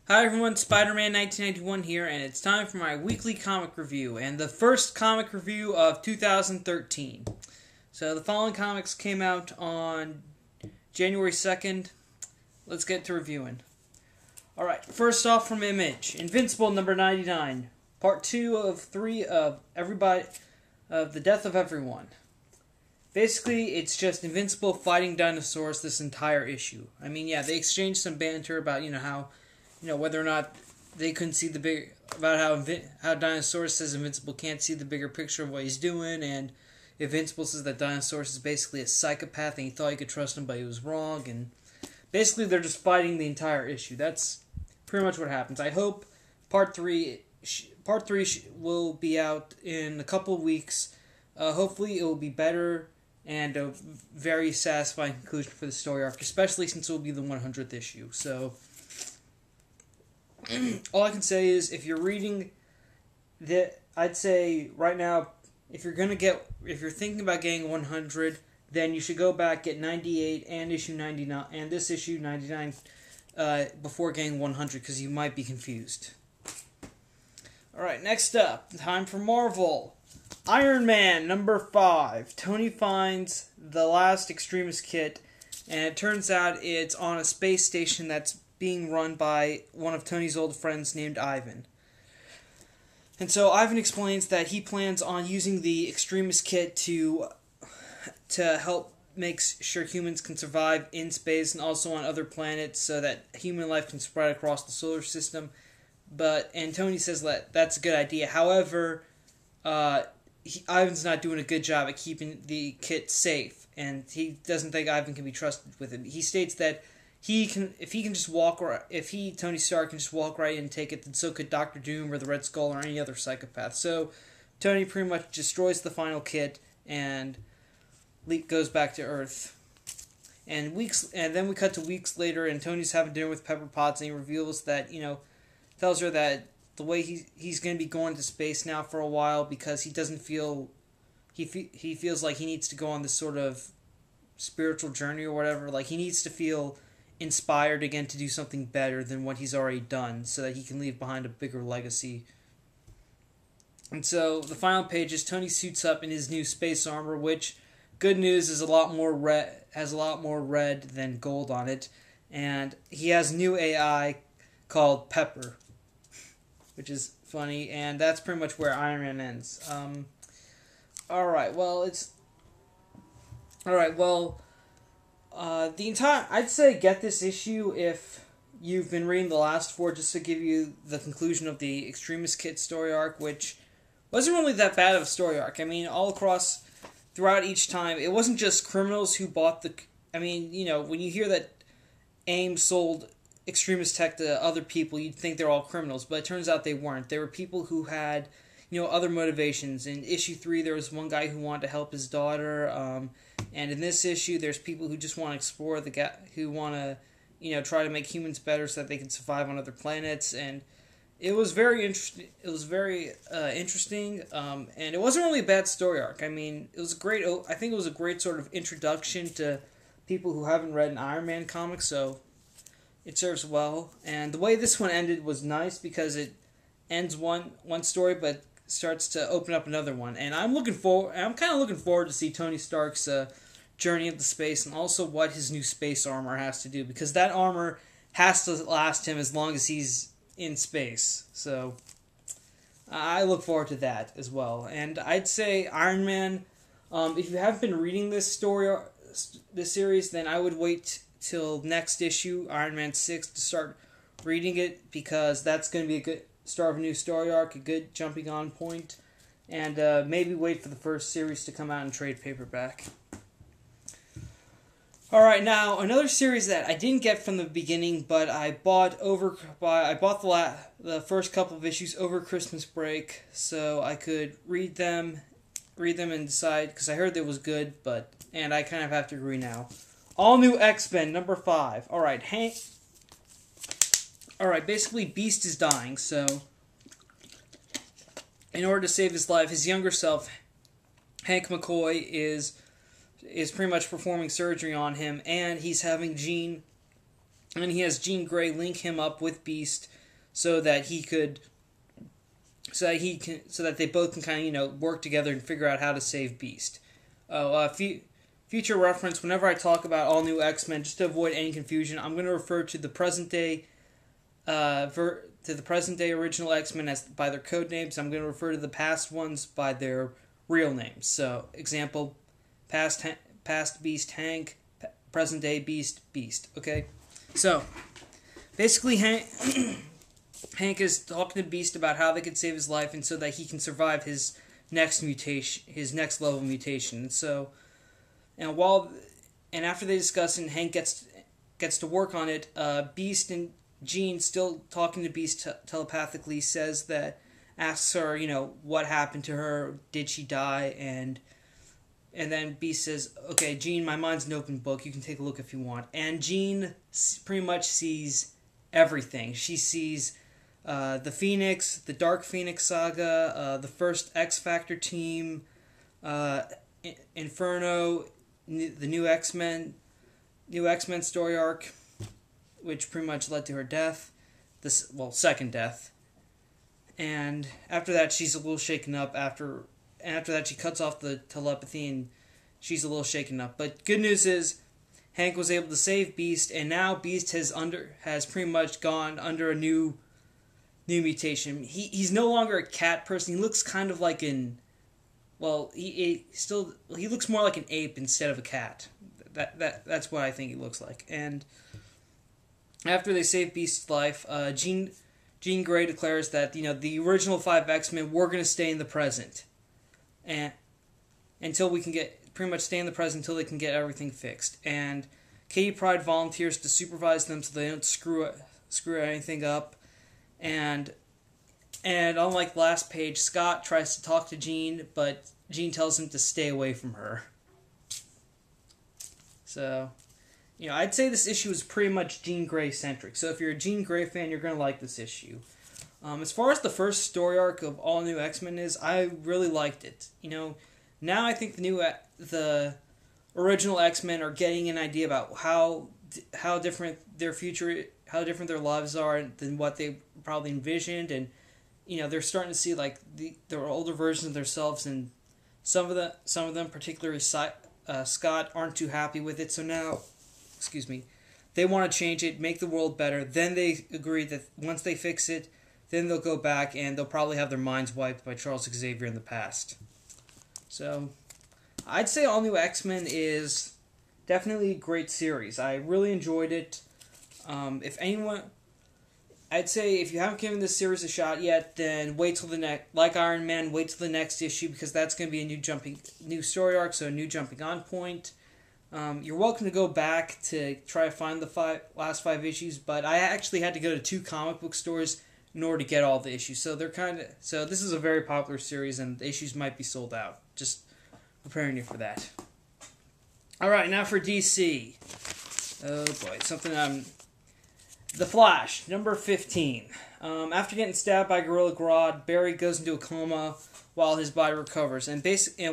Hi everyone, Spider-Man 1991 here, and it's time for my weekly comic review, and the first comic review of 2013. So the following comics came out on January 2nd. Let's get to reviewing. Alright, first off from Image, Invincible number 99, part 2 of 3 of the Death of Everyone. Basically, it's just Invincible fighting dinosaurs this entire issue. I mean, yeah, they exchanged some banter about, how whether or not they couldn't see the big about how Dinosaurus says Invincible can't see the bigger picture of what he's doing, and Invincible says that Dinosaurus is basically a psychopath and he thought he could trust him, but he was wrong. And basically, they're just fighting the entire issue. That's pretty much what happens. I hope part three will be out in a couple of weeks. Hopefully, it will be better and a very satisfying conclusion for the story arc, especially since it will be the 100th issue. So. All I can say is, if you're reading I'd say right now, if you're thinking about getting 100, then you should go back, get 98 and issue 99 and this issue 99 before getting 100, because you might be confused. All right, next up, time for Marvel. Iron Man number 5. Tony finds the last Extremis kit, and it turns out it's on a space station that's being run by one of Tony's old friends named Ivan. And so Ivan explains that he plans on using the Extremis kit to help make sure humans can survive in space and also on other planets, so that human life can spread across the solar system. And Tony says that that's a good idea. However, Ivan's not doing a good job at keeping the kit safe, and he doesn't think Ivan can be trusted with it. He states that Tony Stark can just walk right in and take it, then so could Doctor Doom or the Red Skull or any other psychopath. So Tony pretty much destroys the final kit and goes back to Earth. And then we cut to weeks later, and Tony's having dinner with Pepper Potts, and he reveals that, tells her that the way he's going to be going to space now for a while, because he doesn't feel he feels like he needs to go on this sort of spiritual journey or whatever. Like, he needs to feel inspired again to do something better than what he's already done, so that he can leave behind a bigger legacy. And so the final page is Tony suits up in his new space armor, which, good news, is has a lot more red than gold on it, and he has new AI called Pepper, which is funny. And that's pretty much where Iron Man ends. I'd say get this issue if you've been reading the last 4, just to give you the conclusion of the Extremis Kit story arc, which wasn't really that bad of a story arc. I mean, throughout each time, it wasn't just criminals who bought when you hear that AIM sold Extremis Tech to other people, you'd think they're all criminals, but it turns out they weren't. They were people who had, other motivations. In issue 3, there was one guy who wanted to help his daughter, and in this issue, there's people who just want to explore who want to, try to make humans better so that they can survive on other planets. And it was very interesting. It was very interesting, and it wasn't really a bad story arc. I mean, it was I think it was a great sort of introduction to people who haven't read an Iron Man comic, so it serves well. And the way this one ended was nice, because it ends one story, but starts to open up another one. And I'm kind of looking forward to see Tony Stark's journey into space, and also what his new space armor has to do, because that armor has to last him as long as he's in space. So I look forward to that as well. And I'd say Iron Man, if you haven't been reading this series, then I would wait till next issue, Iron Man 6, to start reading it, because that's going to be a good start of a new story arc, a good jumping on point, and maybe wait for the first series to come out in trade paperback. Alright, now, another series that I didn't get from the beginning, but I bought the first couple of issues over Christmas break, so I could read them and decide, because I heard it was good, and I kind of have to agree now. All New XMen number 5. Alright, basically Beast is dying, so in order to save his life, his younger self, Hank McCoy, is pretty much performing surgery on him, and he's having Jean and he has Jean Grey link him up with Beast so that they both can kind of work together and figure out how to save Beast. Future reference: whenever I talk about all new X-Men, just to avoid any confusion, I'm going to refer to the present day original X-Men as by their code names. I'm going to refer to the past ones by their real names. So, example: past Beast Hank, present day Beast Beast. Okay, so basically Hank is talking to Beast about how they could save his life and so that he can survive his next level mutation. And after they discuss it, and Hank gets to work on it, Beast and Jean, still talking to Beast telepathically, asks her, what happened to her, did she die, and then Beast says, okay, Jean, my mind's an open book, you can take a look if you want. And Jean pretty much sees everything. She sees the Phoenix, the Dark Phoenix saga, the first X Factor team, Inferno, the new X-Men story arc, which pretty much led to her death, second death. And after that, she's a little shaken up. After that, she cuts off the telepathy, and she's a little shaken up. But good news is, Hank was able to save Beast, and now Beast has pretty much gone under a new mutation. He's no longer a cat person. He looks kind of like he looks more like an ape instead of a cat. That's what I think he looks like. And after they save Beast's life, Jean Grey declares that the original 5 X-Men were going to stay in the present, and until we can stay in the present until they can get everything fixed. And Kitty Pryde volunteers to supervise them so they don't screw anything up. And unlike the last page, Scott tries to talk to Jean, but Jean tells him to stay away from her. So, I'd say this issue is pretty much Jean Grey centric. So if you're a Jean Grey fan, you're going to like this issue. As far as the first story arc of All New X-Men is, I really liked it. Now I think the original X-Men are getting an idea about how different their lives are than what they probably envisioned, and they're starting to see their older versions of themselves, and some of them, particularly Scott, aren't too happy with it. So now, they want to change it, make the world better. Then they agree that once they fix it, then they'll go back and they'll probably have their minds wiped by Charles Xavier in the past. So, I'd say All New X-Men is definitely a great series. I really enjoyed it. I'd say if you haven't given this series a shot yet, then wait till like Iron Man, wait till the next issue, because that's going to be a new story arc, so a new jumping on point. You're welcome to go back to try to find the last 5 issues, but I actually had to go to 2 comic book stores in order to get all the issues. So this is a very popular series, and the issues might be sold out. Just preparing you for that. All right, now for DC. Oh boy, The Flash, number 15. After getting stabbed by Gorilla Grodd, Barry goes into a coma while his body recovers. And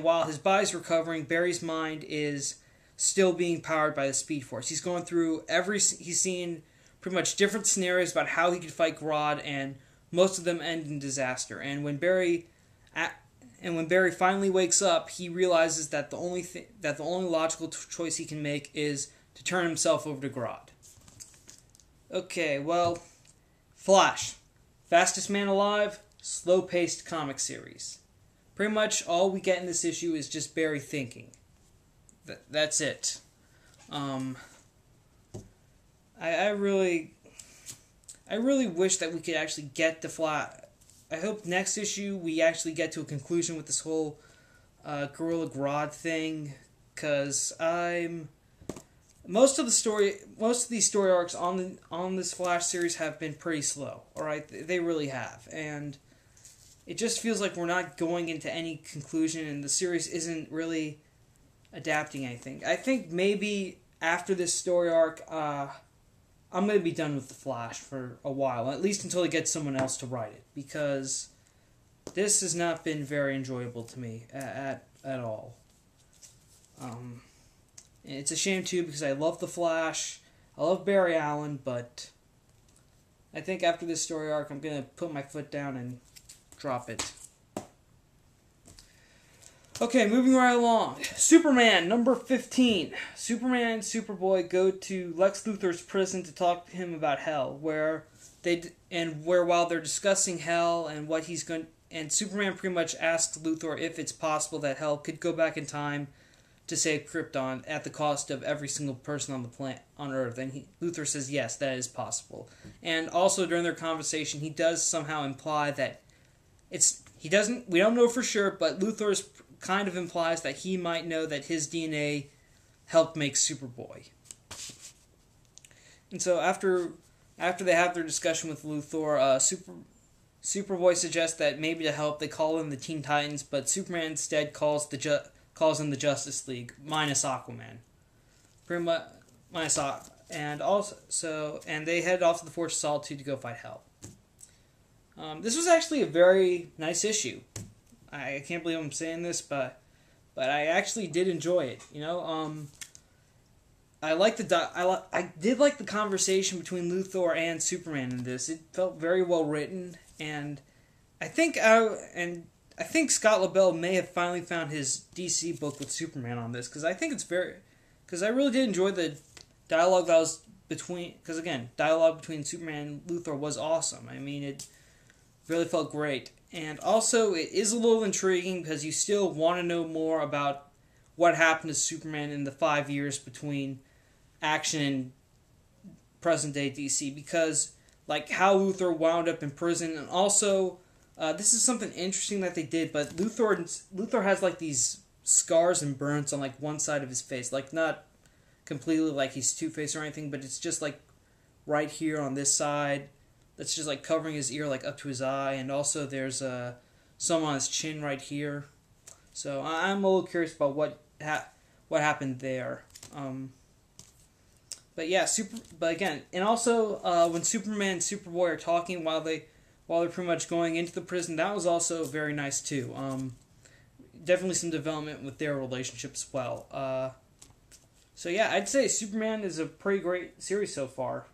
while his body's recovering, Barry's mind is still being powered by the Speed Force. He's going through he's seen pretty much different scenarios about how he could fight Grodd, and most of them end in disaster. And when Barry finally wakes up, he realizes that the only logical choice he can make is to turn himself over to Grodd. Okay, well, Flash. Fastest man alive, slow-paced comic series. Pretty much all we get in this issue is just Barry thinking. That's it. I really wish that we could actually get the Flash. I hope next issue we actually get to a conclusion with this whole Gorilla Grodd thing, because most of these story arcs on this Flash series have been pretty slow. All right, they really have, and it just feels like we're not going into any conclusion, and the series isn't really adapting anything. I think maybe after this story arc, I'm going to be done with the Flash for a while, at least until I get someone else to write it, because this has not been very enjoyable to me at all. It's a shame too, because I love the Flash. I love Barry Allen, but I think after this story arc, I'm going to put my foot down and drop it. Okay, moving right along. Superman, number 15. Superman and Superboy go to Lex Luthor's prison to talk to him about hell, where while they're discussing hell and what he's going, and Superman pretty much asks Luthor if it's possible that hell could go back in time to save Krypton at the cost of every single person on the planet on Earth, and Luthor says yes, that is possible. And also during their conversation, he does somehow imply that we don't know for sure, but Luthor's kind of implies that he might know that his DNA helped make Superboy. And so after they have their discussion with Luthor, Superboy suggests that maybe to help they call in the Teen Titans, but Superman instead calls in the Justice League minus Aquaman. Pretty much minus and they head off to the Fortress of Solitude to go fight hell. This was actually a very nice issue. I can't believe I'm saying this, but I actually did enjoy it. I did like the conversation between Luthor and Superman in this. It felt very well written, and I think Scott Lobel may have finally found his DC book with Superman on this, because I really did enjoy the dialogue that was dialogue between Superman and Luthor was awesome. I mean, it really felt great. And also, it is a little intriguing because you still want to know more about what happened to Superman in the 5 years between action and present-day DC. Because, like, how Luthor wound up in prison. And also, this is something interesting that they did, but Luthor has, like, these scars and burns on, like, one side of his face. Like, not completely like he's Two-Face or anything, but it's just, like, right here on this side. That's just like covering his ear like up to his eye, and also there's some on his chin right here. So I'm a little curious about what happened there. But yeah, But again, and also when Superman and Superboy are talking while they're pretty much going into the prison, that was also very nice too. Definitely some development with their relationship as well. So yeah, I'd say Superman is a pretty great series so far.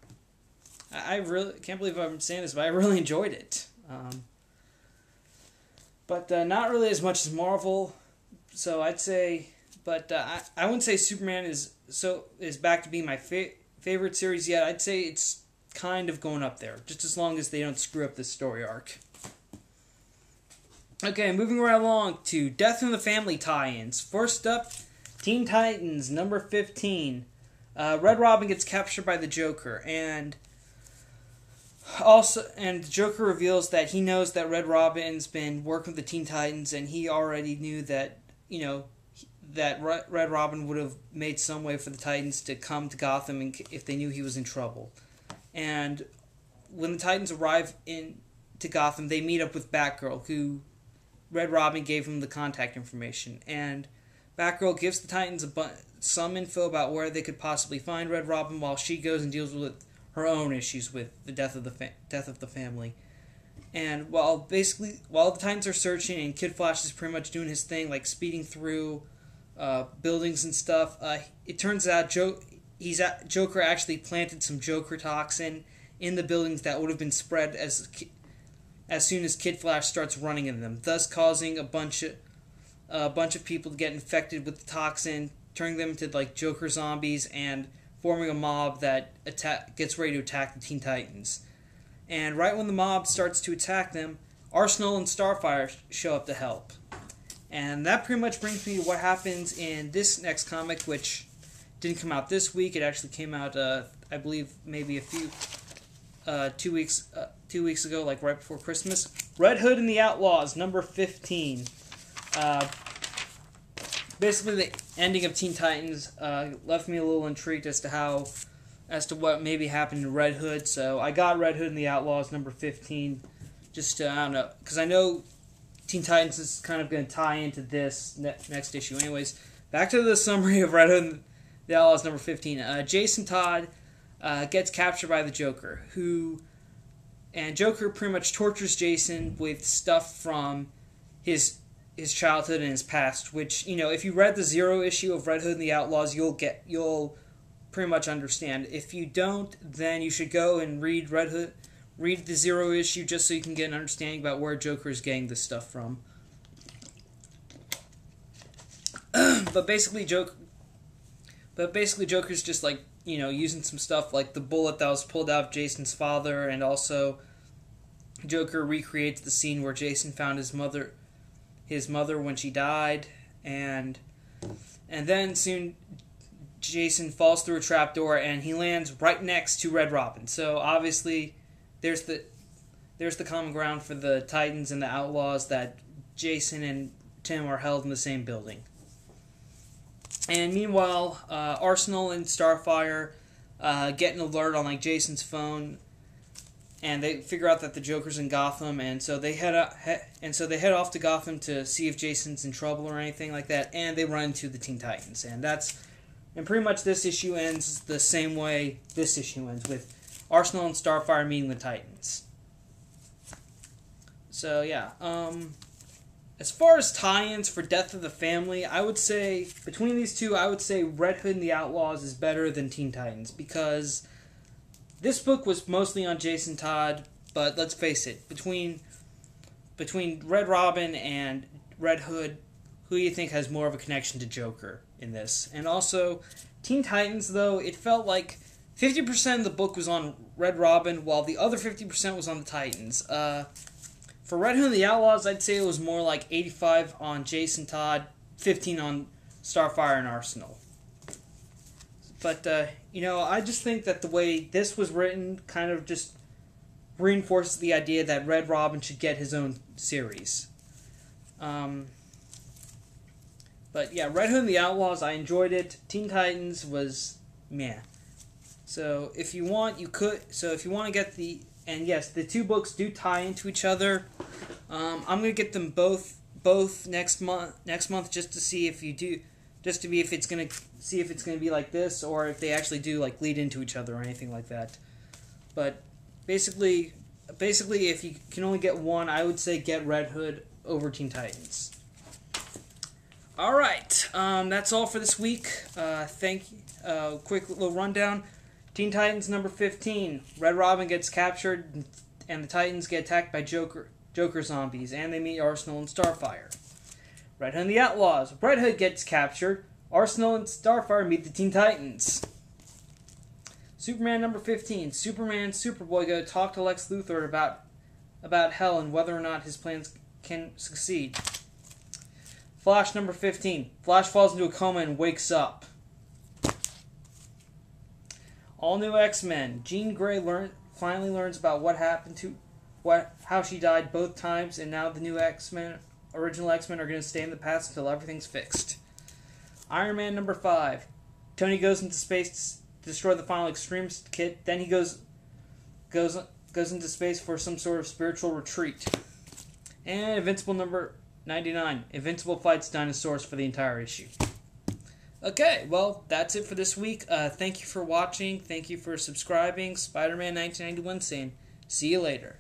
I really can't believe I'm saying this, but I really enjoyed it. But not really as much as Marvel. So I'd say, but I wouldn't say Superman is back to being my favorite series yet. I'd say it's kind of going up there, just as long as they don't screw up this story arc. Okay, moving right along to Death in the Family tie-ins. First up, Teen Titans number 15. Red Robin gets captured by the Joker, and the Joker reveals that he knows that Red Robin's been working with the Teen Titans, and he already knew that, that Red Robin would have made some way for the Titans to come to Gotham if they knew he was in trouble. And when the Titans arrive to Gotham, they meet up with Batgirl, who Red Robin gave him the contact information. And Batgirl gives the Titans some info about where they could possibly find Red Robin, while she goes and deals with her own issues with the death of the family. And while the Titans are searching and Kid Flash is pretty much doing his thing, like speeding through buildings and stuff, it turns out Joker actually planted some Joker toxin in the buildings that would have been spread as soon as Kid Flash starts running in them, thus causing a bunch of people to get infected with the toxin, turning them into like Joker zombies, and forming a mob that gets ready to attack the Teen Titans. And right when the mob starts to attack them, Arsenal and Starfire show up to help. And that pretty much brings me to what happens in this next comic, which didn't come out this week. It actually came out, I believe, maybe 2 weeks ago, like right before Christmas. Red Hood and the Outlaws, number 15. Basically, the ending of Teen Titans left me a little intrigued as to what maybe happened to Red Hood. So I got Red Hood and the Outlaws number 15. Just I don't know, because I know Teen Titans is kind of going to tie into this next issue. Anyways, back to the summary of Red Hood and the Outlaws number 15. Jason Todd gets captured by the Joker, and Joker pretty much tortures Jason with stuff from his childhood and his past, which, if you read the Zero issue of Red Hood and the Outlaws, you'll pretty much understand. If you don't, then you should go and read Red Hood, read the Zero issue, just so you can get an understanding about where Joker is getting this stuff from. But basically, Joker's just like, you know, using some stuff like the bullet that was pulled out of Jason's father, and also Joker recreates the scene where Jason found his mother when she died, and then soon Jason falls through a trapdoor and he lands right next to Red Robin. So obviously there's the common ground for the Titans and the Outlaws, that Jason and Tim are held in the same building. And meanwhile, Arsenal and Starfire get an alert on like Jason's phone, and they figure out that the Joker's in Gotham, and so they head off to Gotham to see if Jason's in trouble or anything like that, and they run into the Teen Titans, and pretty much this issue ends the same way this issue ends, with Arsenal and Starfire meeting the Titans. So yeah, as far as tie-ins for Death of the Family, I would say, between these two, I would say Red Hood and the Outlaws is better than Teen Titans, because this book was mostly on Jason Todd, but let's face it, between Red Robin and Red Hood, who do you think has more of a connection to Joker in this? And also, Teen Titans, though, it felt like 50% of the book was on Red Robin, while the other 50% was on the Titans. For Red Hood and the Outlaws, I'd say it was more like 85 on Jason Todd, 15 on Starfire and Arsenal. But, you know, I just think that the way this was written kind of just reinforces the idea that Red Robin should get his own series. But yeah, Red Hood and the Outlaws, I enjoyed it. Teen Titans was meh. So if you want, you could. So if you want to get the, and yes, the two books do tie into each other. I'm gonna get them both next month just to see if it's gonna be like this, or if they actually do like lead into each other or anything like that. But basically, if you can only get one, I would say get Red Hood over Teen Titans. All right, that's all for this week. Thank you. Quick little rundown. Teen Titans number 15. Red Robin gets captured, and the Titans get attacked by Joker zombies, and they meet Arsenal and Starfire. Red Hood and the Outlaws. Red Hood gets captured. Arsenal and Starfire meet the Teen Titans. Superman number 15. Superman and Superboy go talk to Lex Luthor about Hell and whether or not his plans can succeed. Flash number 15. Flash falls into a coma and wakes up. All new X-Men. Jean Grey finally learns about what happened to how she died both times, and now the new original X-Men are going to stay in the past until everything's fixed. Iron Man number 5. Tony goes into space to destroy the final Extremist kit. Then he goes into space for some sort of spiritual retreat. And Invincible number 99. Invincible fights dinosaurs for the entire issue. Okay, well, that's it for this week. Thank you for watching. Thank you for subscribing. Spider-Man 1991 saying, see you later.